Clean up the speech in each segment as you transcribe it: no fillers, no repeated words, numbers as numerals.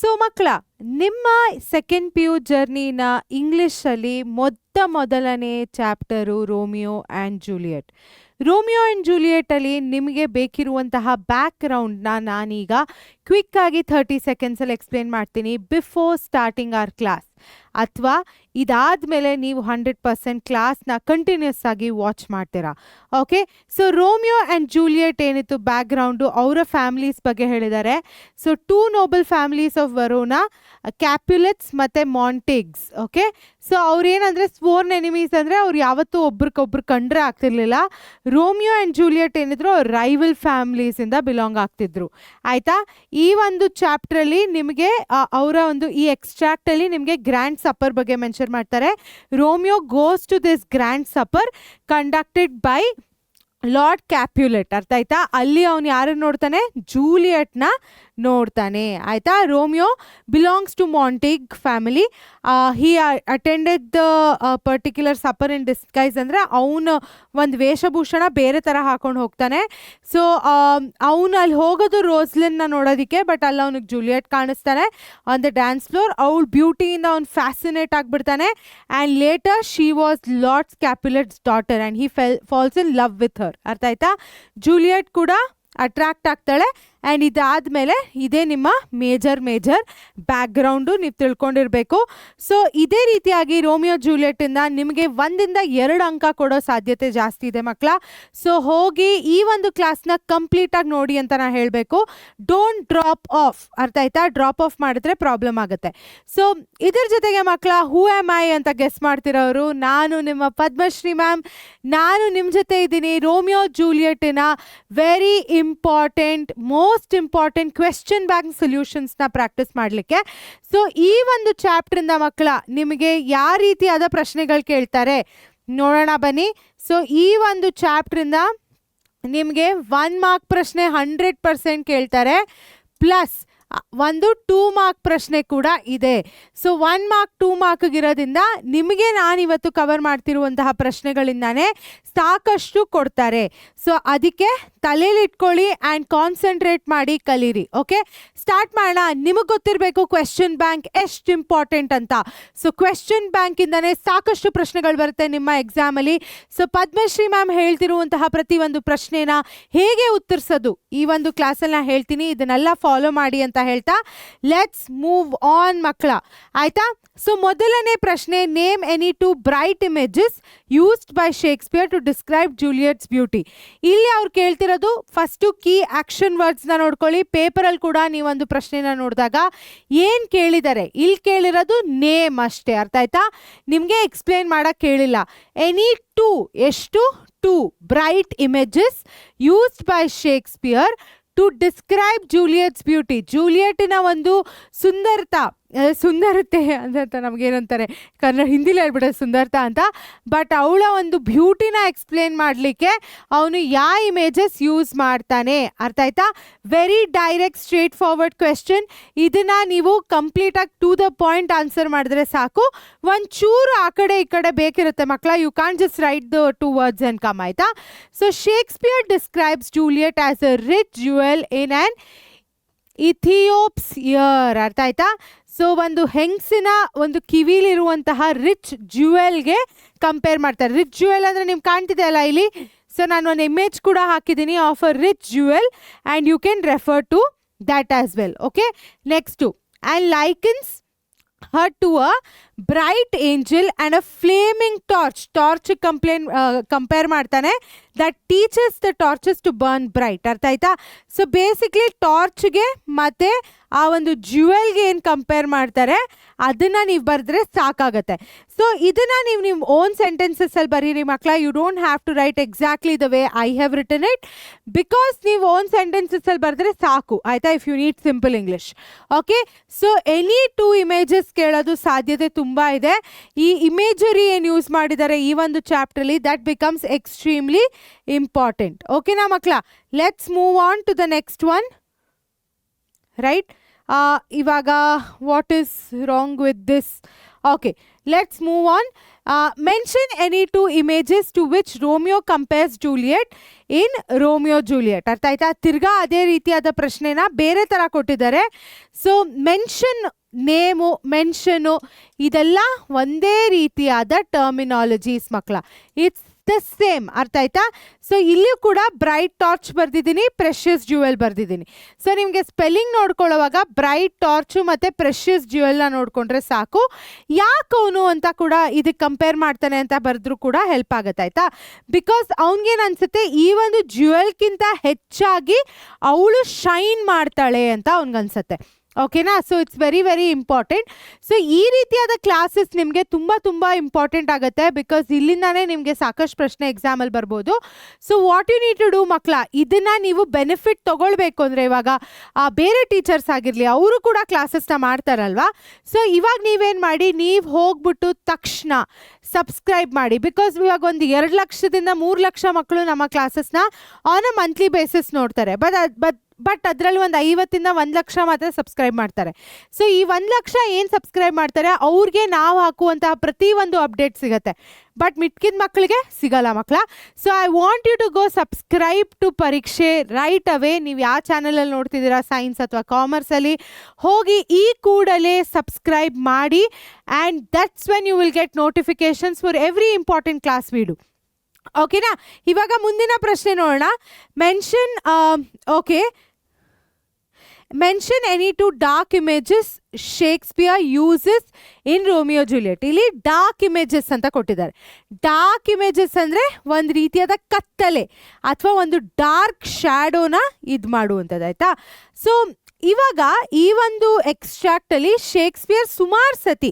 So ಮಕ್ಕಳ, ನಿಮ್ಮ second P U ಜರ್ನಿನ ಇಂಗ್ಲೀಷಲ್ಲಿ ಮೊದಲನೇ chapter Romeo and Juliet. Romeo and ಜೂಲಿಯಟಲ್ಲಿ ನಿಮಗೆ ಬೇಕಿರುವಂತಹ ಬ್ಯಾಕ್ಗ್ರೌಂಡ್ನ ನಾನೀಗ ಕ್ವಿಕ್ಕಾಗಿ 30 ಸೆಕೆಂಡ್ಸಲ್ಲಿ ಎಕ್ಸ್ಪ್ಲೇನ್ ಮಾಡ್ತೀನಿ ಬಿಫೋರ್ ಸ್ಟಾರ್ಟಿಂಗ್ ಅವರ್ ಕ್ಲಾಸ್. ಅಥವಾ ಇದಾದಮೇಲೆ ನೀವು 100% ಕ್ಲಾಸ್ನ ಕಂಟಿನ್ಯೂಸ್ ಆಗಿ ವಾಚ್ ಮಾಡ್ತೀರಾ. Okay, so Romeo and Juliet ಏನಿತ್ತು ಬ್ಯಾಕ್ಗ್ರೌಂಡು, ಅವರ ಫ್ಯಾಮಿಲೀಸ್ ಬಗ್ಗೆ ಹೇಳಿದ್ದಾರೆ. So 2 noble families of Verona, Capulets ಮತ್ತು ಮಾಂಟೇಗ್ಸ್. ಓಕೆ, ಸೊ ಅವ್ರೇನಂದರೆ ಸ್ವೋರ್ನ್ ಎನಿಮೀಸ್, ಅಂದರೆ ಅವ್ರು ಯಾವತ್ತೂ ಒಬ್ರಿಗೊಬ್ರು ಕಂಡ್ರೆ ಆಗ್ತಿರ್ಲಿಲ್ಲ. ರೋಮಿಯೋ ಆ್ಯಂಡ್ ಜೂಲಿಯಟ್ ಏನಿದ್ರು ರೈವಲ್ ಫ್ಯಾಮಿಲೀಸಿಂದ ಬಿಲಾಂಗ್ ಆಗ್ತಿದ್ರು. ಆಯಿತಾ, ಈ ಒಂದು ಚಾಪ್ಟ್ರಲ್ಲಿ ನಿಮಗೆ ಅವರ ಒಂದು ಈ ಎಕ್ಸ್ಟ್ರಾಕ್ಟಲ್ಲಿ ನಿಮಗೆ ಗ್ರ್ಯಾಂಡ್ ಸಪ್ಪರ್ ಬಗ್ಗೆ ಮೆನ್ಷನ್ ಮಾಡ್ತಾರೆ. Romeo goes to this grand supper conducted by lord Capulet. ಅರ್ಥ ಆಯ್ತಾ? ಅಲ್ಲಿ ಅವನು ಯಾರನ್ನು ನೋಡ್ತಾನೆ? ಜೂಲಿಯಟ್ನ ನೋಡ್ತಾನೆ. ಆಯಿತಾ? Romeo belongs to Montague family. He attended the particular supper in disguise, ಅಂದರೆ ಅವನು ಒಂದು ವೇಷಭೂಷಣ ಬೇರೆ ಥರ ಹಾಕೊಂಡು ಹೋಗ್ತಾನೆ. ಸೊ ಅವನು ಅಲ್ಲಿ ಹೋಗೋದು ರೋಸ್ಲಿನ್ನ ನೋಡೋದಕ್ಕೆ, ಬಟ್ ಅಲ್ಲಿ ಅವನಿಗೆ ಜೂಲಿಯಟ್ ಕಾಣಿಸ್ತಾನೆ ಆನ್ ದ ಡ್ಯಾನ್ಸ್ ಫ್ಲೋರ್. ಅವಳ ಬ್ಯೂಟಿಯಿಂದ ಅವ್ನು ಫ್ಯಾಸಿನೇಟ್ ಆಗಿಬಿಡ್ತಾನೆ. And later she was lord Capulet's daughter and he falls in love with her. ಅರ್ಥ ಆಯ್ತಾ? ಜೂಲಿಯಟ್ ಕೂಡ ಅಟ್ರಾಕ್ಟ್ ಆಗ್ತಾಳೆ. ಆ್ಯಂಡ್ ಇದಾದಮೇಲೆ ಇದೇ ನಿಮ್ಮ ಮೇಜರ್ ಬ್ಯಾಕ್ಗ್ರೌಂಡು ನೀವು ತಿಳ್ಕೊಂಡಿರಬೇಕು. ಸೊ ಇದೇ ರೀತಿಯಾಗಿ ರೋಮಿಯೋ ಜೂಲಿಯಟಿಂದ ನಿಮಗೆ 1 to 2 ಅಂಕ ಕೊಡೋ ಸಾಧ್ಯತೆ ಜಾಸ್ತಿ ಇದೆ ಮಕ್ಕಳ. ಸೊ ಹೋಗಿ ಈ ಒಂದು ಕ್ಲಾಸ್ನ ಕಂಪ್ಲೀಟಾಗಿ ನೋಡಿ ಅಂತ ನಾನು ಹೇಳಬೇಕು. Don't drop off. ಅರ್ಥ ಆಯ್ತಾ? ಡ್ರಾಪ್ ಆಫ್ ಮಾಡಿದ್ರೆ ಪ್ರಾಬ್ಲಮ್ ಆಗುತ್ತೆ. ಸೊ ಇದ್ರ ಜೊತೆಗೆ ಮಕ್ಕಳ, ಹೂ ಆಮ್ ಐ ಅಂತ ಗೆಸ್ ಮಾಡ್ತಿರೋರು, ನಾನು ನಿಮ್ಮ ಪದ್ಮಶ್ರೀ ಮ್ಯಾಮ್. ನಾನು ನಿಮ್ಮ ಜೊತೆ ಇದ್ದೀನಿ ರೋಮಿಯೋ ಜೂಲಿಯಟಿನ very important, most important question bank ಸೊಲ್ಯೂಷನ್ಸ್ನ ಪ್ರಾಕ್ಟೀಸ್ ಮಾಡಲಿಕ್ಕೆ. ಸೊ ಈ ಒಂದು ಚಾಪ್ಟ್ರಿಂದ ಮಕ್ಕಳ ನಿಮಗೆ ಯಾವ ರೀತಿಯಾದ ಪ್ರಶ್ನೆಗಳು ಕೇಳ್ತಾರೆ ನೋಡೋಣ ಬನ್ನಿ. ಸೊ ಈ ಒಂದು ಚಾಪ್ಟ್ರಿಂದ ನಿಮಗೆ 1 ಮಾರ್ಕ್ ಪ್ರಶ್ನೆ 100% ಕೇಳ್ತಾರೆ, ಪ್ಲಸ್ ಒಂದು 2 ಮಾರ್ಕ್ ಪ್ರಶ್ನೆ ಕೂಡ ಇದೆ. ಸೊ 1 ಮಾರ್ಕ್ 2 ಮಾರ್ಕ್ಗಿರೋದ್ರಿಂದ ನಿಮಗೆ ನಾನಿವತ್ತು ಕವರ್ ಮಾಡ್ತಿರುವಂತಹ ಪ್ರಶ್ನೆಗಳಿಂದಾನೇ ಸಾಕಷ್ಟು ಕೊಡ್ತಾರೆ. ಸೊ ಅದಕ್ಕೆ ತಲೆಯಲ್ಲಿಟ್ಕೊಳ್ಳಿ ಆ್ಯಂಡ್ ಕಾನ್ಸಂಟ್ರೇಟ್ ಮಾಡಿ ಕಲೀರಿ. ಓಕೆ, ಸ್ಟಾರ್ಟ್ ಮಾಡೋಣ. ನಿಮಗೆ ಗೊತ್ತಿರಬೇಕು ಕ್ವೆಶ್ಚನ್ ಬ್ಯಾಂಕ್ ಎಷ್ಟು ಇಂಪಾರ್ಟೆಂಟ್ ಅಂತ. ಸೊ ಕ್ವೆಶ್ಚನ್ ಬ್ಯಾಂಕಿಂದನೇ ಸಾಕಷ್ಟು ಪ್ರಶ್ನೆಗಳು ಬರುತ್ತೆ ನಿಮ್ಮ ಎಕ್ಸಾಮಲ್ಲಿ. ಸೊ ಪದ್ಮಶ್ರೀ ಮ್ಯಾಮ್ ಹೇಳ್ತಿರುವಂತಹ ಪ್ರತಿಯೊಂದು ಪ್ರಶ್ನೆನ ಹೇಗೆ ಉತ್ತರಿಸೋದು ಈ ಒಂದು ಕ್ಲಾಸಲ್ಲಿ ನಾನು ಹೇಳ್ತೀನಿ. ಇದನ್ನೆಲ್ಲ ಫಾಲೋ ಮಾಡಿ ಅಂತ ಹೇಳ್ತಾ ಲೆಟ್ಸ್ ಮೂವ್ ಆನ್ ಮಕ್ಕಳ. ಆಯ್ತಾ? ಸೊ ಮೊದಲನೇ ಪ್ರಶ್ನೆ, name any 2 bright images used by Shakespeare to describe Juliet's beauty. ಇಲ್ಲಿ ಅವ್ರು ಕೇಳ್ತಿರೋದು ಫಸ್ಟು ಕೀ ಆಕ್ಷನ್ ವರ್ಡ್ಸ್ನ ನೋಡ್ಕೊಳ್ಳಿ. ಪೇಪರಲ್ಲಿ ಕೂಡ ನೀವೊಂದು ಪ್ರಶ್ನೆನ ನೋಡಿದಾಗ ಏನು ಕೇಳಿದ್ದಾರೆ, ಇಲ್ಲಿ ಕೇಳಿರೋದು ನೇಮ್ ಅಷ್ಟೇ. ಅರ್ಥ ಆಯ್ತಾ? ನಿಮಗೆ ಎಕ್ಸ್ಪ್ಲೇನ್ ಮಾಡೋಕ್ಕೆ ಕೇಳಿಲ್ಲ. ಎನಿ 2, ಎಷ್ಟು 2 bright images used by Shakespeare to describe Juliet's beauty. ಜೂಲಿಯಟಿನ ಒಂದು ಸುಂದರತೆ ಅಂತ ನಮಗೇನಂತಾರೆ ಹಿಂದಿಲಿ ಹೇಳ್ಬಿಟ್ಟೆ ಸುಂದರತಾ ಅಂತ, ಬಟ್ ಅವಳ ಒಂದು ಬ್ಯೂಟಿನ ಎಕ್ಸ್ಪ್ಲೇನ್ ಮಾಡಲಿಕ್ಕೆ ಅವನು ಯಾವ ಇಮೇಜಸ್ ಯೂಸ್ ಮಾಡ್ತಾನೆ. ಅರ್ಥ ಆಯ್ತಾ? Very direct straight forward question. ಇದನ್ನು ನೀವು ಕಂಪ್ಲೀಟಾಗಿ ಟು ದ ಪಾಯಿಂಟ್ ಆನ್ಸರ್ ಮಾಡಿದ್ರೆ ಸಾಕು. ಒಂಚೂರು ಆ ಕಡೆ ಈ ಕಡೆ ಬೇಕಿರುತ್ತೆ ಮಕ್ಕಳ. You can't just write the 2 words and come. ಆಯಿತಾ? So Shakespeare describes Juliet as a rich jewel in an Ethiop's ear. ಅರ್ಥ ಆಯ್ತಾ? ಸೊ ಒಂದು ಹೆಂಗಸಿನ ಒಂದು ಕಿವಿಲಿರುವಂತಹ ರಿಚ್ ಜ್ಯುವೆಲ್ಗೆ ಕಂಪೇರ್ ಮಾಡ್ತಾರೆ. ರಿಚ್ ಜ್ಯುವೆಲ್ ಅಂದರೆ ನಿಮ್ಗೆ ಕಾಣ್ತಿದೆ ಅಲ್ಲ ಇಲ್ಲಿ. ಸೊ ನಾನು ಒಂದು ಇಮೇಜ್ ಕೂಡ ಹಾಕಿದ್ದೀನಿ of a rich jewel and you can refer to that as well. Okay, next, and likens her to a bright angel and a flaming torch compare ಮಾಡ್ತಾನೆ that teaches the torches to burn bright. ಅರ್ಥ ಆಯ್ತಾ? So basically ಟಾರ್ಚ್ಗೆ ಮತ್ತು ಆ ಒಂದು ಜ್ಯುವೆಲ್ಗೆ ಏನು compare ಮಾಡ್ತಾರೆ ಅದನ್ನು ನೀವು ಬರೆದ್ರೆ ಸಾಕಾಗತ್ತೆ. ಸೊ ಇದನ್ನು ನೀವು ನಿಮ್ಮ ಓನ್ ಸೆಂಟೆನ್ಸಸ್ಸಲ್ಲಿ ಬರೀರಿ ಮಕ್ಕಳ. You don't have to write exactly the way I have written it, because ನೀವು ಓನ್ ಸೆಂಟೆನ್ಸಸ್ಸಲ್ಲಿ ಬರೆದ್ರೆ ಸಾಕು. ಆಯಿತಾ? If you need simple English. Okay, so any 2 images ಕೇಳೋದು ಸಾಧ್ಯತೆ ತುಂಬ ಇದೆ. ಈ ಇಮೇಜರಿ ಏನು ಯೂಸ್ ಮಾಡಿದ್ದಾರೆ ಈ ಒಂದು ಚಾಪ್ಟ್ರಲ್ಲಿ, ದಟ್ ಬಿಕಮ್ಸ್ ಎಕ್ಸ್ಟ್ರೀಮ್ಲಿ ಇಂಪಾರ್ಟೆಂಟ್. ಓಕೆನಾ ಮಕ್ಕಳ? Let's move on to the next one. Right? ಇವಾಗ what is wrong with this? Okay, let's move on. Mention any 2 images to which Romeo compares Juliet in Romeo Juliet. ಅರ್ಥ ಆಯ್ತಾ? ತಿರ್ಗಾ ಅದೇ ರೀತಿಯಾದ ಪ್ರಶ್ನೆನ ಬೇರೆ ಥರ ಕೊಟ್ಟಿದ್ದಾರೆ. ಸೊ ಮೆನ್ಷನ್, ನೇಮು, ಮೆನ್ಷನು ಇದೆಲ್ಲ ಒಂದೇ ರೀತಿಯಾದ ಟರ್ಮಿನಾಲಜೀಸ್ ಮಕ್ಕಳ. It's the same. ಅರ್ಥ ಆಯ್ತಾ? ಸೊ ಇಲ್ಲಿಯೂ ಕೂಡ ಬ್ರೈಟ್ ಟಾರ್ಚ್ ಬರ್ದಿದ್ದೀನಿ, ಪ್ರೆಷಿಯಸ್ ಜ್ಯುವೆಲ್ ಬರ್ದಿದ್ದೀನಿ. ಸೊ ನಿಮಗೆ ಸ್ಪೆಲ್ಲಿಂಗ್ ನೋಡ್ಕೊಳ್ಳೋವಾಗ ಬ್ರೈಟ್ ಟಾರ್ಚು ಮತ್ತು ಪ್ರೆಷಿಯಸ್ ಜ್ಯುವೆಲ್ನ ನೋಡಿಕೊಂಡ್ರೆ ಸಾಕು. ಯಾಕೆ ಅವನು ಅಂತ ಕೂಡ ಇದಕ್ಕೆ ಕಂಪೇರ್ ಮಾಡ್ತಾನೆ ಅಂತ ಬರೆದ್ರೂ ಕೂಡ ಹೆಲ್ಪ್ ಆಗುತ್ತೆ. ಆಯಿತಾ? ಬಿಕಾಸ್ ಅವ್ನಿಗೇನು ಅನಿಸುತ್ತೆ, ಈ ಒಂದು ಜ್ಯುವೆಲ್ಗಿಂತ ಹೆಚ್ಚಾಗಿ ಅವಳು ಶೈನ್ ಮಾಡ್ತಾಳೆ ಅಂತ ಅವ್ನಿಗನ್ಸುತ್ತೆ. ಓಕೆನಾ? So it's very very important. So ಈ ರೀತಿಯಾದ ಕ್ಲಾಸಸ್ ನಿಮಗೆ ತುಂಬ ಇಂಪಾರ್ಟೆಂಟ್ ಆಗುತ್ತೆ. ಬಿಕಾಸ್ ಇಲ್ಲಿಂದಾನೇ ನಿಮಗೆ ಸಾಕಷ್ಟು ಪ್ರಶ್ನೆ ಎಕ್ಸಾಮಲ್ಲಿ ಬರ್ಬೋದು. So what you need to do ಮಕ್ಕಳ, ಇದನ್ನು ನೀವು ಬೆನಿಫಿಟ್ ತೊಗೊಳ್ಬೇಕು ಅಂದರೆ ಇವಾಗ ಬೇರೆ ಟೀಚರ್ಸ್ ಆಗಿರಲಿ, ಅವರು ಕೂಡ ಕ್ಲಾಸಸ್ನ ಮಾಡ್ತಾರಲ್ವಾ. ಸೊ ಇವಾಗ ನೀವೇನು ಮಾಡಿ, ನೀವು ಹೋಗ್ಬಿಟ್ಟು ತಕ್ಷಣ ಸಬ್ಸ್ಕ್ರೈಬ್ ಮಾಡಿ. ಬಿಕಾಸ್ ಇವಾಗ ಒಂದು 2 ಲಕ್ಷದಿಂದ 3 ಲಕ್ಷ ಮಕ್ಕಳು ನಮ್ಮ ಕ್ಲಾಸಸ್ನ ಆನ್ ಅ ಮಂತ್ಲಿ ಬೇಸಿಸ್ ನೋಡ್ತಾರೆ. ಬಟ್ ಅದರಲ್ಲಿ ಒಂದು 50ಇಂದ 1 ಲಕ್ಷ ಮಾತ್ರ ಸಬ್ಸ್ಕ್ರೈಬ್ ಮಾಡ್ತಾರೆ. ಸೊ ಈ 1 ಲಕ್ಷ ಏನು ಸಬ್ಸ್ಕ್ರೈಬ್ ಮಾಡ್ತಾರೆ ಅವ್ರಿಗೆ ನಾವು ಹಾಕುವಂತಹ ಪ್ರತಿಯೊಂದು ಅಪ್ಡೇಟ್ ಸಿಗುತ್ತೆ. ಬಟ್ ಮಿಕ್ಕಿದ ಮಕ್ಕಳಿಗೆ ಸಿಗಲ್ಲ ಮಕ್ಕಳ. So I want you to go subscribe to Pariksha right away. ನೀವು ಯಾವ ಚಾನಲಲ್ಲಿ ನೋಡ್ತಿದ್ದೀರಾ, ಸೈನ್ಸ್ ಅಥವಾ ಕಾಮರ್ಸಲ್ಲಿ, ಹೋಗಿ ಈ ಕೂಡಲೇ ಸಬ್ಸ್ಕ್ರೈಬ್ ಮಾಡಿ. And that's when you will get notifications for every important class video. ಓಕೆನಾ? ಇವಾಗ ಮುಂದಿನ ಪ್ರಶ್ನೆ ನೋಡೋಣ. Mention any 2 dark images Shakespeare uses in Romeo Juliet. ಇಲ್ಲಿ ಡಾರ್ಕ್ ಇಮೇಜಸ್ ಅಂತ ಕೊಟ್ಟಿದ್ದಾರೆ. ಡಾರ್ಕ್ ಇಮೇಜಸ್ ಅಂದರೆ ಒಂದು ರೀತಿಯಾದ ಕತ್ತಲೆ ಅಥವಾ ಒಂದು ಡಾರ್ಕ್ ಶ್ಯಾಡೋನ ಇದು ಮಾಡುವಂಥದ್ದು. ಆಯಿತಾ? ಸೊ ಇವಾಗ ಈ ಒಂದು ಎಕ್ಸ್ಟ್ರಾಕ್ಟಲ್ಲಿ ಶೇಕ್ಸ್ಪಿಯರ್ ಸುಮಾರು ಸತಿ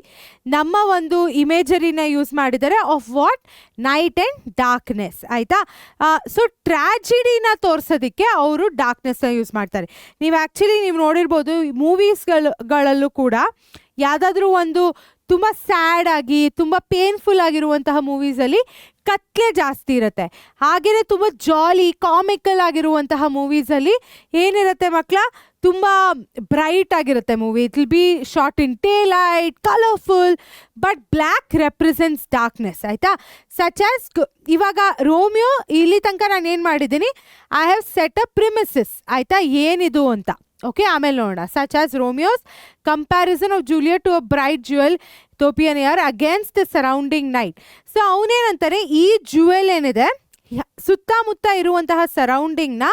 ನಮ್ಮ ಒಂದು ಇಮೇಜರಿನ ಯೂಸ್ ಮಾಡಿದ್ದಾರೆ of what? Night and darkness. ಆಯಿತಾ? ಸೊ ಟ್ರ್ಯಾಜಿಡಿನ ತೋರಿಸೋದಕ್ಕೆ ಅವರು ಡಾರ್ಕ್ನೆಸ್ನ ಯೂಸ್ ಮಾಡ್ತಾರೆ. ನೀವು ಆ್ಯಕ್ಚುಲಿ ನೀವು ನೋಡಿರ್ಬೋದು ಮೂವೀಸ್ಗಳಲ್ಲೂ ಕೂಡ ಯಾವುದಾದ್ರೂ ಒಂದು ತುಂಬ ಸ್ಯಾಡ್ ಆಗಿ ತುಂಬ ಪೇನ್ಫುಲ್ ಆಗಿರುವಂತಹ ಮೂವೀಸಲ್ಲಿ ಕತ್ಲೆ ಜಾಸ್ತಿ ಇರುತ್ತೆ. ಹಾಗೆಯೇ ತುಂಬ ಜಾಲಿ ಕಾಮಿಕಲ್ ಆಗಿರುವಂತಹ ಮೂವೀಸಲ್ಲಿ ಏನಿರುತ್ತೆ ಮಕ್ಕಳ, ತುಂಬ ಬ್ರೈಟ್ ಆಗಿರುತ್ತೆ movie. It will be short in daylight, colourful, but black represents darkness. ಆಯಿತಾ? ಸಚ್ ಆಸ್ ಇವಾಗ ರೋಮಿಯೋ ಇಲ್ಲಿ ತನಕ ನಾನು ಏನು ಮಾಡಿದ್ದೀನಿ, I have set a premises. ಆಯಿತಾ? ಏನಿದು ಅಂತ. ಓಕೆ, ಆಮೇಲೆ ನೋಡೋಣ. Such as Romeo's comparison of Juliet to a bright jewel Ethiopian ear against the surrounding night. So ಅವನೇನಂತಾರೆ, ಈ ಜ್ಯುವೆಲ್ ಏನಿದೆ ಸುತ್ತಮುತ್ತ ಇರುವಂತಹ ಸರೌಂಡಿಂಗ್ನ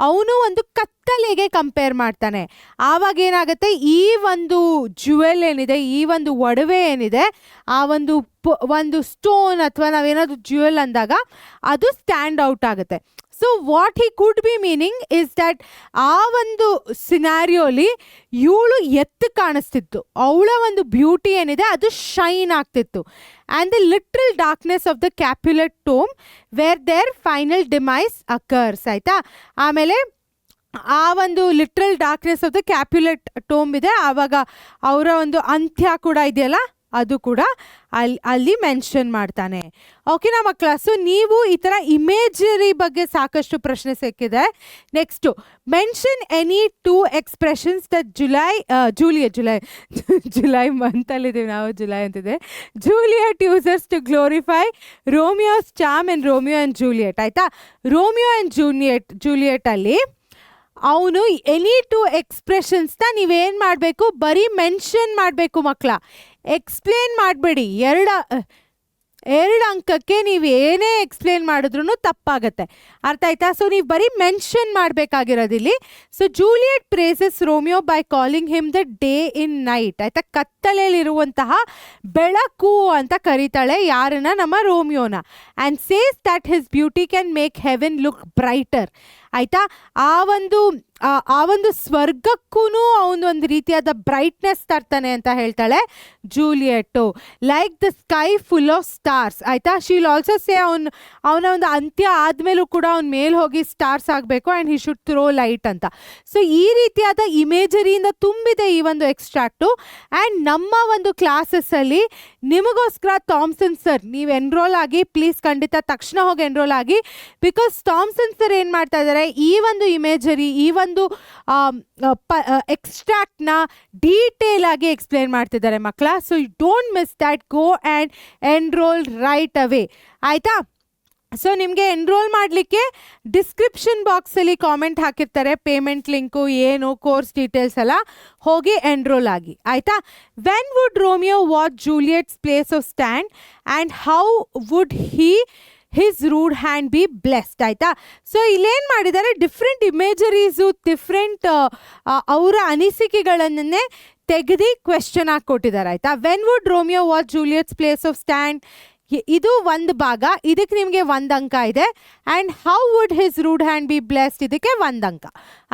ಅವನು ಒಂದು ಕತ್ತಲೆಗೆ ಕಂಪೇರ್ ಮಾಡ್ತಾನೆ. ಆವಾಗ ಏನಾಗುತ್ತೆ, ಈ ಒಂದು ಜ್ಯುವೆಲ್ ಏನಿದೆ, ಈ ಒಂದು ಒಡವೆ ಏನಿದೆ, ಆ ಒಂದು ಸ್ಟೋನ್ ಅಥವಾ ನಾವೇನಾದರೂ ಜ್ಯುವೆಲ್ ಅಂದಾಗ ಅದು ಸ್ಟ್ಯಾಂಡ್ ಔಟ್ ಆಗುತ್ತೆ. So what he could be meaning is that ಆ ಒಂದು ಸಿನಾರಿಯೋಲಿ ಇವಳು ಎತ್ತು ಕಾಣಿಸ್ತಿತ್ತು, ಅವಳ ಒಂದು ಬ್ಯೂಟಿ ಏನಿದೆ ಅದು ಶೈನ್ ಆಗ್ತಿತ್ತು. And the literal darkness of the Capulet tomb where their final demise occurs. ಆಯಿತಾ? ಆಮೇಲೆ ಆ ಒಂದು literal darkness of the Capulet tomb ಇದೆ, ಆವಾಗ ಅವರ ಒಂದು ಅಂತ್ಯ ಕೂಡ ಇದೆಯಲ್ಲ, ಅದು ಕೂಡ ಅಲ್ಲಿ ಮೆನ್ಷನ್ ಮಾಡ್ತಾನೆ. ಓಕೆನಾ ಮಕ್ಕಳ? ಸೊ ನೀವು ಈ ಥರ ಇಮೇಜರಿ ಬಗ್ಗೆ ಸಾಕಷ್ಟು ಪ್ರಶ್ನೆ ಸಿಕ್ಕಿದೆ. Next, mention any 2 expressions that July ಮಂತಲ್ಲಿದ್ದೀವಿ ನಾವು, ಜುಲೈ ಅಂತಿದೆ, Juliet users to glorify Romeo's charm in Romeo and Juliet. ಆಯಿತಾ? ರೋಮಿಯೋ ಆ್ಯಂಡ್ ಜೂಲಿಯಟಲ್ಲಿ ಅವನು ಎನಿ 2 ಎಕ್ಸ್ಪ್ರೆಷನ್ಸ್ನ ನೀವೇನು ಮಾಡಬೇಕು, ಬರೀ ಮೆನ್ಷನ್ ಮಾಡಬೇಕು ಮಕ್ಕಳ, ಎಕ್ಸ್ಪ್ಲೇನ್ ಮಾಡಬೇಡಿ. 2 ಅಂಕಕ್ಕೆ ನೀವು ಏನೇ ಎಕ್ಸ್ಪ್ಲೇನ್ ಮಾಡಿದ್ರೂ ತಪ್ಪಾಗತ್ತೆ. ಅರ್ಥ ಆಯ್ತಾ? ಸೊ ನೀವು ಬರೀ ಮೆನ್ಷನ್ ಮಾಡಬೇಕಾಗಿರೋದಿಲ್ಲಿ. So Juliet praises Romeo by calling him the day in night. ಆಯಿತಾ? ಕತ್ತಲೆಯಲ್ಲಿರುವಂತಹ ಬೆಳಕು ಅಂತ ಕರೀತಾಳೆ ಯಾರನ್ನ? ನಮ್ಮ ರೋಮಿಯೋನ. And says that his beauty can make heaven look brighter. ಆಯಿತಾ? ಆ ಒಂದು ಸ್ವರ್ಗಕ್ಕೂ ಅವನೊಂದು ರೀತಿಯಾದ ಬ್ರೈಟ್ನೆಸ್ ತರ್ತಾನೆ ಅಂತ ಹೇಳ್ತಾಳೆ Juliet. Like the sky full of stars. ಆಯಿತಾ? ಶೀಲ್ ಆಲ್ಸೋ ಸೇ ಅವನ ಒಂದು ಅಂತ್ಯ ಆದಮೇಲೂ ಕೂಡ ಅವ್ನ ಮೇಲೆ ಹೋಗಿ ಸ್ಟಾರ್ಸ್ ಆಗಬೇಕು and he should throw light ಅಂತ. ಸೊ ಈ ರೀತಿಯಾದ ಇಮೇಜರಿಯಿಂದ ತುಂಬಿದೆ ಈ ಒಂದು ಎಕ್ಸ್ಟ್ರಾಕ್ಟು. ಆ್ಯಂಡ್ ನಮ್ಮ ಒಂದು ಕ್ಲಾಸಸ್ಸಲ್ಲಿ ನಿಮಗೋಸ್ಕರ ಥಾಮ್ಸನ್ ಸರ್, ನೀವು ಎನ್ರೋಲ್ ಆಗಿ ಪ್ಲೀಸ್, ಖಂಡಿತ ತಕ್ಷಣ ಹೋಗಿ ಎನ್ರೋಲ್ ಆಗಿ. ಬಿಕಾಸ್ ಥಾಮ್ಸನ್ ಸರ್ ಏನು ಮಾಡ್ತಾ ಇದ್ದಾರೆ, ಈ ಒಂದು ಇಮೇಜರಿ, ಈ ಒಂದು ಎಕ್ಸ್ಟ್ರಾಕ್ಟ್ನ ಡೀಟೇಲ್ ಆಗಿ ಎಕ್ಸ್ಪ್ಲೇನ್ ಮಾಡ್ತಿದ್ದಾರೆ ಮಕ್ಕಳ. So you don't miss that, go and enroll right away. ಆಯಿತಾ? ಸೊ ನಿಮಗೆ ಎನ್ರೋಲ್ ಮಾಡಲಿಕ್ಕೆ ಡಿಸ್ಕ್ರಿಪ್ಷನ್ ಬಾಕ್ಸಲ್ಲಿ ಕಾಮೆಂಟ್ ಹಾಕಿರ್ತಾರೆ, ಪೇಮೆಂಟ್ ಲಿಂಕು ಏನು, ಕೋರ್ಸ್ ಡೀಟೇಲ್ಸ್ ಎಲ್ಲ, ಹೋಗಿ ಎನ್ರೋಲ್ ಆಗಿ. ಆಯಿತಾ? When would Romeo watch Juliet's place of stand and how would his rude hand be blessed. ಆಯಿತಾ? ಸೊ ಇಲ್ಲೇನು ಮಾಡಿದ್ದಾರೆ, ಡಿಫ್ರೆಂಟ್ ಇಮೇಜರೀಸು, ಡಿಫ್ರೆಂಟ್ ಅವರ ಅನಿಸಿಕೆಗಳನ್ನೇ ತೆಗೆದು ಕ್ವೆಶ್ಚನ್ ಆಗಿ ಕೊಟ್ಟಿದ್ದಾರೆ. ಆಯಿತಾ? When would Romeo watch Juliet's place of stand, ಇದು ಒಂದು ಭಾಗ, ಇದಕ್ಕೆ ನಿಮಗೆ 1 ಅಂಕ ಇದೆ. And how would his rude hand be blessed, ಇದಕ್ಕೆ 1 ಅಂಕ.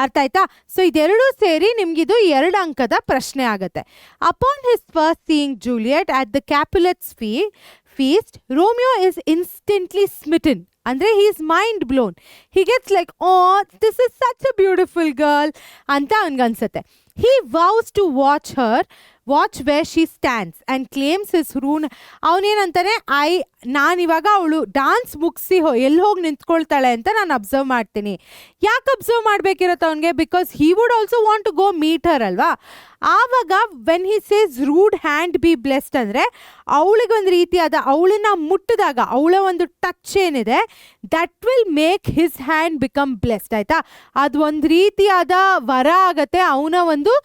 ಅರ್ಥ ಆಯ್ತಾ? ಸೊ ಇದೆರಡೂ ಸೇರಿ ನಿಮಗಿದು 2 ಅಂಕದ ಪ್ರಶ್ನೆ ಆಗುತ್ತೆ. Upon his first seeing Juliet at the Capulets feast, Romeo is instantly smitten. ಅಂದರೆ he is mind blown. He gets like, oh, this is such a beautiful girl ಅಂತ ಅವನಿಗನ್ಸುತ್ತೆ. He vows to watch where she stands and claims his rune. ಅವನೇನಂತಾನೆ, ನಾನಿವಾಗ ಅವಳು dance ಮುಗಿಸಿ ಎಲ್ಲಿ ಹೋಗಿ ನಿಂತ್ಕೊಳ್ತಾಳೆ ಅಂತ ನಾನು observe ಮಾಡ್ತೀನಿ. ಯಾಕೆ ಅಬ್ಸರ್ವ್ ಮಾಡಬೇಕಿರತ್ತೆ ಅವನಿಗೆ? Because he would also want to go meet her ಅಲ್ವಾ. ಆವಾಗ when he says rude hand be blessed ಅಂದರೆ ಅವಳಿಗೆ ಒಂದು ರೀತಿಯಾದ, ಅವಳನ್ನ ಮುಟ್ಟಿದಾಗ ಅವಳ ಒಂದು ಟಚ್ ಏನಿದೆ, that will make his hand become blessed. ಆಯಿತಾ? ಅದು ಒಂದು ರೀತಿಯಾದ ವರ ಆಗತ್ತೆ ಅವನ ಒಂದು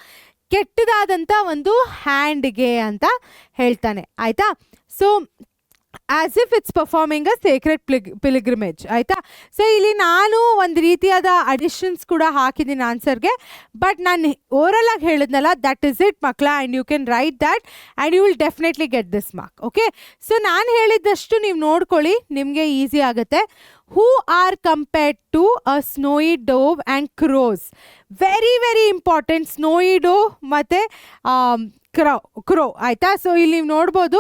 ಕೆಟ್ಟದಾದಂಥ ಒಂದು ಹ್ಯಾಂಡ್ಗೆ ಅಂತ ಹೇಳ್ತಾನೆ. ಆಯಿತಾ? So as if it's performing a Sacred pilgrimage. ಆಯಿತಾ? ಸೊ ಇಲ್ಲಿ ನಾನು ಒಂದು ರೀತಿಯಾದ ಅಡಿಷನ್ಸ್ ಕೂಡ ಹಾಕಿದ್ದೀನಿ ಆನ್ಸರ್ಗೆ, ಬಟ್ ನಾನು ಓರಲ್ ಆಗಿ ಹೇಳಿದ್ನಲ್ಲ, ದಟ್ ಇಸ್ ಇಟ್ ಮಕ್ಕಳ. And you can write that and you will definitely get this mark. Okay? So ನಾನು ಹೇಳಿದ್ದಷ್ಟು ನೀವು ನೋಡ್ಕೊಳ್ಳಿ, ನಿಮಗೆ ಈಸಿ ಆಗುತ್ತೆ. Who are compared to a snowy dove and crows. Very very important, snowy dove ಮತ್ತು crow. ಆಯಿತಾ? So ಇಲ್ಲಿ ನೀವು ನೋಡ್ಬೋದು,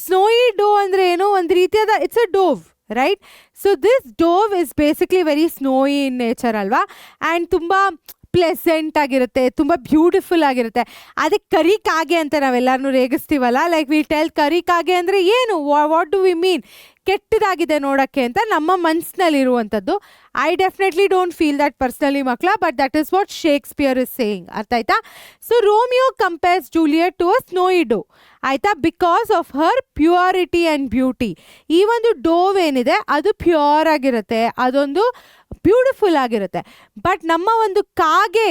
ಸ್ನೋಯಿ ಡೋವ್ ಅಂದರೆ ಏನು, ಒಂದು ರೀತಿಯಾದ it's a dove, right? So this dove is basically very snowy in nature ಅಲ್ವಾ. ಆ್ಯಂಡ್ ತುಂಬ ಪ್ಲೆಸೆಂಟ್ ಆಗಿರುತ್ತೆ, ತುಂಬ ಬ್ಯೂಟಿಫುಲ್ ಆಗಿರುತ್ತೆ. ಅದಕ್ಕೆ ಕರಿ ಕಾಗೆ ಅಂತ ನಾವೆಲ್ಲರೂ ರೇಗಿಸ್ತೀವಲ್ಲ, ಲೈಕ್ ವಿ ಟೆಲ್ ಕರಿ ಕಾಗೆ ಅಂದರೆ ಏನು, ವಾಟ್ ಡು ವಿ ಮೀನ್, ಕೆಟ್ಟದಾಗಿದೆ ನೋಡೋಕ್ಕೆ ಅಂತ ನಮ್ಮ ಮನಸ್ಸಿನಲ್ಲಿರುವಂಥದ್ದು. I definitely don't feel that personally ಮಕ್ಕಳ, but that is what Shakespeare is saying. ಅರ್ಥ ಆಯ್ತಾ? So Romeo compares Juliet to a snowy dove. ಆಯಿತಾ? Because of her purity and beauty. ಈ ಒಂದು ಡೋವ್ ಏನಿದೆ ಅದು ಪ್ಯೂರ್ ಆಗಿರುತ್ತೆ, ಅದೊಂದು ಬ್ಯೂಟಿಫುಲ್ ಆಗಿರುತ್ತೆ. ಬಟ್ ನಮ್ಮ ಒಂದು ಕಾಗೆಗೆ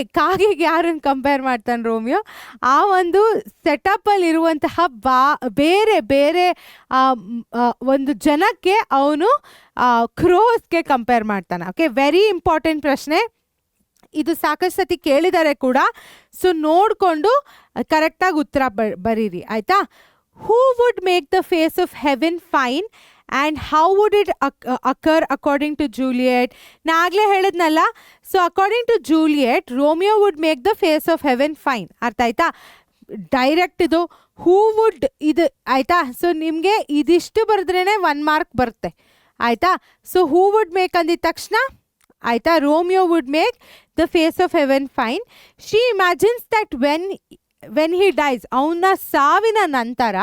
ಯಾರನ್ನು ಕಂಪೇರ್ ಮಾಡ್ತಾನೆ ರೋಮಿಯೋ, ಆ ಒಂದು ಸೆಟಪ್ಪಲ್ಲಿ ಇರುವಂತಹ ಬೇರೆ ಬೇರೆ ಒಂದು ಜನಕ್ಕೆ ಅವನು ಕ್ರೋಸ್ಗೆ ಕಂಪೇರ್ ಮಾಡ್ತಾನೆ. ಓಕೆ? ವೆರಿ ಇಂಪಾರ್ಟೆಂಟ್ ಪ್ರಶ್ನೆ ಇದು, ಸಾಕಷ್ಟು ಸತಿ ಕೇಳಿದ್ದಾರೆ ಕೂಡ. ಸೊ ನೋಡಿಕೊಂಡು ಕರೆಕ್ಟಾಗಿ ಉತ್ತರ ಬರೀರಿ. ಆಯಿತಾ? Who would make the face of heaven fine and how would it occur according to Juliet. ನಾ ಆಗಲೇ ಹೇಳಿದ್ನಲ್ಲ, so according to Juliet Romeo would make the face of heaven fine. ಅರ್ಥ ಆಯ್ತಾ? ಡೈರೆಕ್ಟ್ ಇದು ಹೂ ವುಡ್ ಇದು. ಆಯಿತಾ? So ನಿಮಗೆ ಇದಿಷ್ಟು ಬರೆದ್ರೇ 1 ಮಾರ್ಕ್ ಬರುತ್ತೆ. ಆಯಿತಾ? ಸೊ ಹೂ ವುಡ್ ಮೇಕ್ ಅಂದಿದ ತಕ್ಷಣ, ಆಯಿತಾ, Romeo would make the face of heaven fine. She imagines that when he dies, ಅವನ ಸಾವಿನ ನಂತರ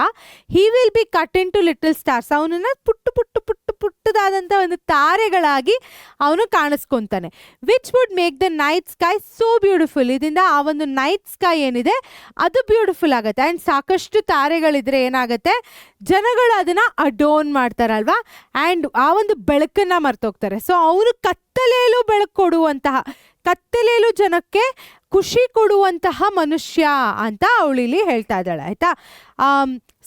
he will be cut into little stars. ಅವನನ್ನು ಪುಟ್ಟದಾದಂಥ ಒಂದು ತಾರೆಗಳಾಗಿ ಅವನು ಕಾಣಿಸ್ಕೊತಾನೆ. Which would make the night sky so beautiful. ಇದರಿಂದ ಆ ಒಂದು ನೈಟ್ ಸ್ಕೈ ಏನಿದೆ ಅದು ಬ್ಯೂಟಿಫುಲ್ ಆಗುತ್ತೆ. ಆ್ಯಂಡ್ ಸಾಕಷ್ಟು ತಾರೆಗಳಿದ್ರೆ ಏನಾಗುತ್ತೆ, ಜನಗಳು ಅದನ್ನು ಅಡೋನ್ ಮಾಡ್ತಾರಲ್ವಾ, ಆ್ಯಂಡ್ ಆ ಒಂದು ಬೆಳಕನ್ನು ಮರ್ತೋಗ್ತಾರೆ. ಸೊ ಅವನು ಕತ್ತಲೆಯಲ್ಲೂ ಬೆಳಕು ಕೊಡುವಂತಹ, ಕತ್ತಲೆಯಲ್ಲೂ ಜನಕ್ಕೆ ಖುಷಿ ಕೊಡುವಂತಹ ಮನುಷ್ಯ ಅಂತ ಅವಳಿಲ್ಲಿ ಹೇಳ್ತಾ ಇದ್ದಾಳೆ. ಆಯಿತಾ?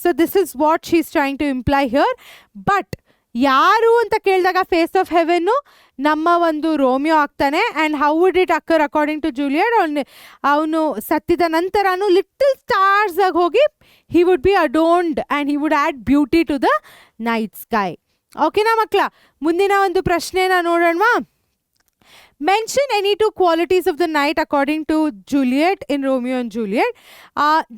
So this is what she is trying to imply here. But ಯಾರು ಅಂತ ಕೇಳಿದಾಗ ಫೇಸ್ ಆಫ್ ಹೆವೆನ್ನು ನಮ್ಮ ಒಂದು ರೋಮಿಯೋ ಆಗ್ತಾನೆ. And how would it occur according to Juliet, ಅವನು ಸತ್ತಿದ ನಂತರನು ಲಿಟಲ್ ಸ್ಟಾರ್ಸ್ ಆಗಿ ಹೋಗಿ he would be adorned and he would add beauty to the night sky. ಓಕೆನಾ ಮಕ್ಕಳ? ಮುಂದಿನ ಒಂದು ಪ್ರಶ್ನೆನ ನೋಡೋಣವಾ? Mention any 2 qualities of the night according to Juliet in Romeo and Juliet.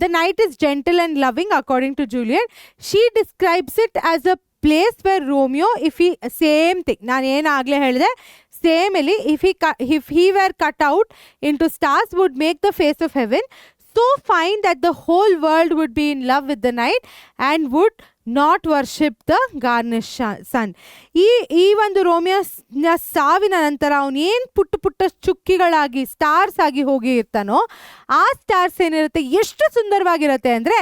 The night is gentle and loving according to Juliet. She describes it as a place where Romeo, if he, same thing, ನಾನು ಏನು ಆಗಲೇ ಹೇಳಿದೆ, same ಇಲ್ಲಿ, if he were cut out into stars would make the face of heaven so fine that the whole world would be in love with the night and would not worship the garnish sun. ಈ ಒಂದು ರೋಮಿಯೋನ ಸಾವಿನ ನಂತರ ಅವನು ಏನು ಪುಟ್ಟ ಪುಟ್ಟ ಚುಕ್ಕಿಗಳಾಗಿ stars ಆಗಿ ಹೋಗಿ ಇರ್ತಾನೋ ಆ ಸ್ಟಾರ್ಸ್ ಏನಿರುತ್ತೆ ಎಷ್ಟು ಸುಂದರವಾಗಿರುತ್ತೆ ಅಂದರೆ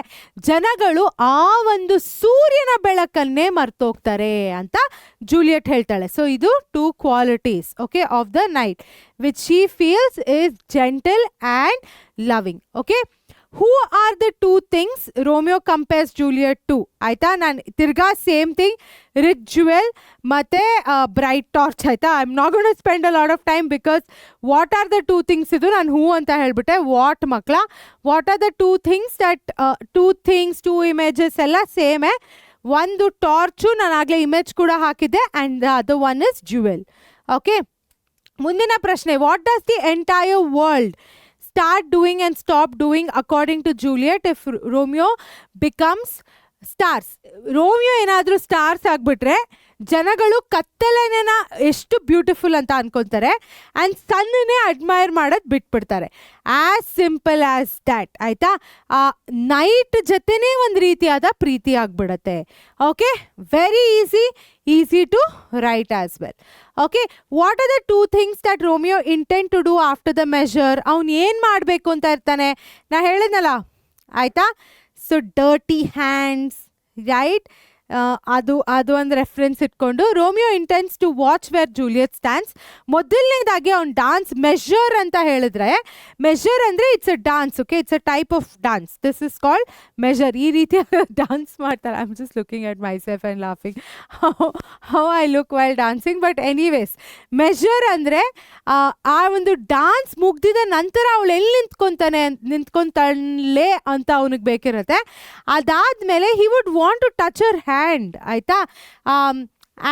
ಜನಗಳು ಆ ಒಂದು ಸೂರ್ಯನ ಬೆಳಕನ್ನೇ ಮರ್ತೋಗ್ತಾರೆ ಅಂತ ಜೂಲಿಯಟ್ ಹೇಳ್ತಾಳೆ. ಸೊ ಇದು 2 qualities okay of the night which she feels is gentle and loving. Okay, who are the 2 things Romeo compares Juliet to? ಆಯಿತಾ, ನಾನು ತಿರ್ಗಾ ಸೇಮ್ ಥಿಂಗ್ ರಿಚ್ ಜುವೆಲ್ ಮತ್ತು ಬ್ರೈಟ್ ಟಾರ್ಚ್. ಆಯಿತಾ, I am not going to spend a lot of time because what are the 2 things ಇದು ನಾನು ಹೂ ಅಂತ ಹೇಳ್ಬಿಟ್ಟೆ. ವಾಟ್ ಮಕ್ಕಳ, what are the 2 things that 2 things 2 images ಎಲ್ಲ ಸೇಮೇ. ಒಂದು ಟಾರ್ಚು, ನಾನು ಆಗಲೇ ಇಮೇಜ್ ಕೂಡ ಹಾಕಿದ್ದೆ, and the other one is jewel. Okay, ಮುಂದಿನ ಪ್ರಶ್ನೆ, what does the entire world start doing and stop doing according to Juliet if Romeo becomes stars? Romeo ಏನಾದರೂ stars ಆಗಿಬಿಟ್ರೆ ಜನಗಳು ಕತ್ತಲೆನ ಎಷ್ಟು ಬ್ಯೂಟಿಫುಲ್ ಅಂತ ಅನ್ಕೊತಾರೆ ಆ್ಯಂಡ್ ಸನ್ನೇ ಅಡ್ಮೈರ್ ಮಾಡೋದು ಬಿಟ್ಬಿಡ್ತಾರೆ. As simple as that. ಆಯಿತಾ, ನೈಟ್ ಜೊತೆನೇ ಒಂದು ರೀತಿಯಾದ ಪ್ರೀತಿ ಆಗಿಬಿಡತ್ತೆ. Okay, very easy to write as well. Okay, what are the 2 things that Romeo intent to do after the measure? ಅವ್ನು ಏನು ಮಾಡಬೇಕು ಅಂತ ಇರ್ತಾನೆ, ನಾ ಹೇಳಿದ್ನಲ್ಲ. ಆಯಿತಾ, ಸೊ ಡರ್ಟಿ ಹ್ಯಾಂಡ್ಸ್, ರೈಟ್, ಅದು ಒಂದು ರೆಫರೆನ್ಸ್ ಇಟ್ಕೊಂಡು Romeo intends to watch where Juliet stands. ಮೊದಲನೇದಾಗಿ ಅವ್ನು ಡಾನ್ಸ್ ಮೆಷರ್ ಅಂತ ಹೇಳಿದ್ರೆ, ಮೆಷರ್ ಅಂದರೆ it's a dance. Okay, it's a type of dance, this is called measure. ಈ ರೀತಿಯ ಡಾನ್ಸ್ ಮಾಡ್ತಾರೆ. I am just looking at myself and laughing how I look while dancing. But anyways, measure ಅಂದರೆ ಆ ಒಂದು dance ಮುಗ್ದಿದ ನಂತರ ಅವಳು ಎಲ್ಲಿ ನಿಂತ್ಕೊಂತಾಳೆ ಅಂತ ಅವನಿಗೆ ಬೇಕಿರುತ್ತೆ. ಅದಾದಮೇಲೆ he would want to touch her hand. ಆಯಿತಾ,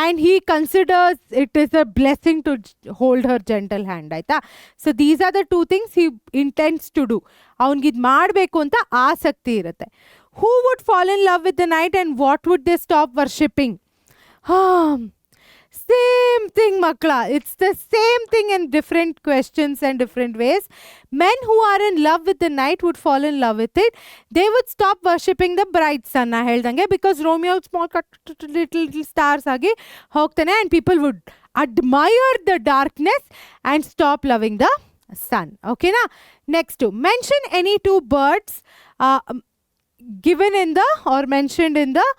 and he considers it is a blessing to hold her gentle hand. ಆಯಿತಾ, so these are the 2 things he intends to do. ಅವ್ನಿಗಿದು ಮಾಡಬೇಕು ಅಂತ ಆಸಕ್ತಿ ಇರುತ್ತೆ. Who would fall in love with the night and what would they stop worshipping? Same thing makla, it's the same thing in different questions and different ways. Men who are in love with the night would fall in love with it. They would stop worshipping the bright sun, na heldange, because Romeo small cut little stars agi hogtane and people would admire the darkness and stop loving the sun. Okay na, next mention any 2 birds given in the or mentioned in the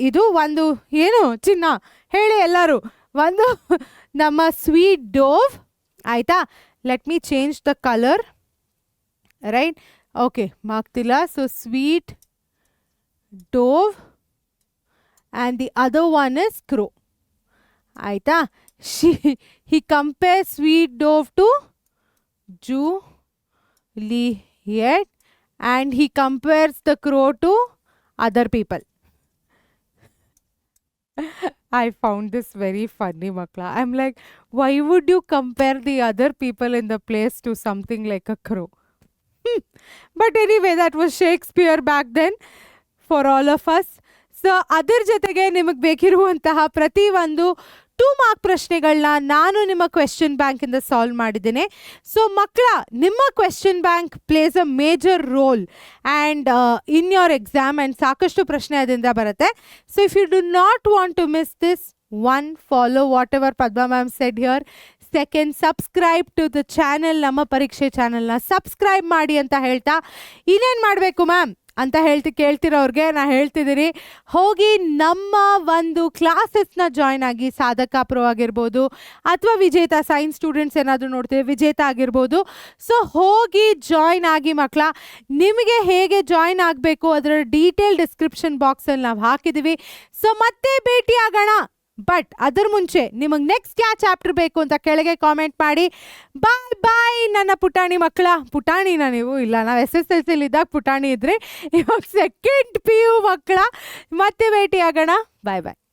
ಇದು ಒಂದು ಏನು ಚಿನ್ನ ಹೇಳಿ ಎಲ್ಲರೂ. ಒಂದು ನಮ್ಮ sweet dove. ಆಯಿತಾ, let me change the colour, right. Okay, ಮಾಗ್ತಿಲ್ಲ. So sweet dove and the other one is crow. ಆಯಿತಾ, he compare sweet dove to Juliet and he compares the crow to other people. I found this very funny, makla. I'm like, why would you compare the other people in the place to something like a crow? But anyway, that was Shakespeare back then for all of us. So ಅದರ ಜೊತೆಗೆ ನಿಮಗೆ ಬೇಕಿರುವಂತಹ ಪ್ರತಿ ಒಂದು 2 mark ಪ್ರಶ್ನೆಗಳನ್ನ ನಾನು ನಿಮ್ಮ question ಬ್ಯಾಂಕಿಂದ solve ಮಾಡಿದ್ದೇನೆ. ಸೊ ಮಕ್ಕಳ, ನಿಮ್ಮ question bank place a major role and in your exam and ಸಾಕಷ್ಟು ಪ್ರಶ್ನೆ ಅದರಿಂದ ಬರುತ್ತೆ. So if you do not want to miss this, 1, follow whatever Padma ma'am said here. 2, subscribe to the channel, ನಮ್ಮ ಪರೀಕ್ಷೆ ಚಾನೆಲ್ನ subscribe ಮಾಡಿ ಅಂತ ಹೇಳ್ತಾ, ಇನ್ನೇನು ಮಾಡಬೇಕು ಮ್ಯಾಮ್ ಅಂತ ಕೇಳ್ತಿರೋರಿಗೆ ನಾ ಹೇಳ್ತಿದ್ದೀನಿ, ಹೋಗಿ ನಮ್ಮ ಒಂದು ಕ್ಲಾಸಸ್ನ ಜಾಯ್ನ್ ಆಗಿ. ಸಾಧಕ ಪ್ರೋ ಆಗಿರ್ಬೋದು ಅಥವಾ ವಿಜೇತ, ಸೈನ್ಸ್ ಸ್ಟೂಡೆಂಟ್ಸ್ ಏನಾದರೂ ನೋಡ್ತೀವಿ, ವಿಜೇತ ಆಗಿರ್ಬೋದು. ಸೊ ಹೋಗಿ ಜಾಯ್ನ್ ಆಗಿ ಮಕ್ಕಳ. ನಿಮಗೆ ಹೇಗೆ ಜಾಯ್ನ್ ಆಗಬೇಕು ಅದರ ಡೀಟೇಲ್ ಡಿಸ್ಕ್ರಿಪ್ಷನ್ ಬಾಕ್ಸಲ್ಲಿ ನಾವು ಹಾಕಿದ್ದೀವಿ. ಸೊ ಮತ್ತೆ ಭೇಟಿ ಆಗೋಣ. ಬಟ್ ಅದರ ಮುಂಚೆ ನಿಮಗೆ ನೆಕ್ಸ್ಟ್ ಯಾವ ಚಾಪ್ಟರ್ ಬೇಕು ಅಂತ ಕೆಳಗೆ ಕಾಮೆಂಟ್ ಮಾಡಿ. ಬಾಯ್ ಬಾಯ್ ನನ್ನ ಪುಟಾಣಿ ಮಕ್ಕಳ. ಪುಟಾಣಿನ ನೀವು? ಇಲ್ಲ, ನಾವು SSLC ಇದ್ದಾಗ ಪುಟಾಣಿ ಇದ್ರಿ, ಇವಾಗ 2nd PU ಮಕ್ಕಳ. ಮತ್ತೆ ಭೇಟಿ ಆಗೋಣ. ಬಾಯ್ ಬಾಯ್.